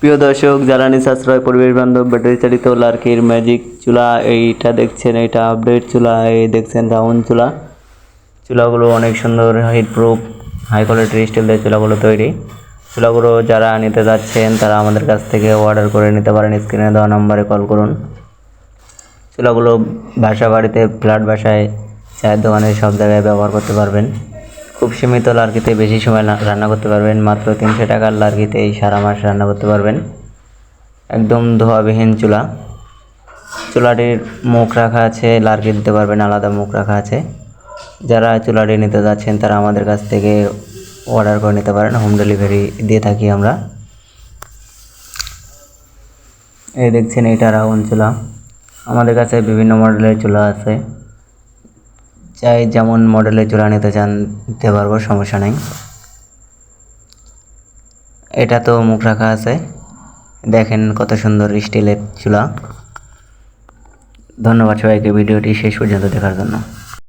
প্রিয় দর্শক, জ্বালানি সাশ্রয়, পরিবেশ বান্ধব, ব্যাটারি চালিত লার্কির ম্যাজিক চুলা এইটা দেখছেন। এটা আপডেট চুলা। এই দেখছেন রাউন্ড চুলা। চুলাগুলো অনেক সুন্দর, হিট প্রুফ, হাই কোয়ালিটির স্টিল দিয়ে চুলাগুলো তৈরি। চুলাগুলো যারা নিতে যাচ্ছেন তারা আমাদের কাছ থেকে অর্ডার করে নিতে পারেন। স্ক্রিনে দেওয়া নম্বরে কল করুন। চুলাগুলো বাসা বাড়িতে, ফ্ল্যাট বাসায়, চায়ের দোকানে সব জায়গায় ব্যবহার করতে পারবেন। খুব সীমিত লার্কিতে বেশি সময় রান্না করতে পারবেন। মাত্র 300 টাকার লার্কিতেই সারা মাস রান্না করতে পারবেন। একদম ধোয়াবিহীন চুলা। চুলাটির মুখ রাখা আছে, লার্কি দিতে পারবেন, আলাদা মুখ রাখা আছে। যারা চুলাটি নিতে যাচ্ছেন তারা আমাদের কাছ থেকে অর্ডার করে নিতে পারেন। হোম ডেলিভারি দিয়ে থাকি আমরা। এই দেখছেন, এটা রাউন্ড চুলা। আমাদের কাছে বিভিন্ন মডেলের চুলা আছে। চাই যেমন মডেলের চুলা নিতে চান দিতে পারবো, সমস্যা নেই। এটা তো মুখ রাখা আছে, দেখেন কত সুন্দর স্টিলের চুলা। ধন্যবাদ সবাইকে ভিডিওটি শেষ পর্যন্ত দেখার জন্য।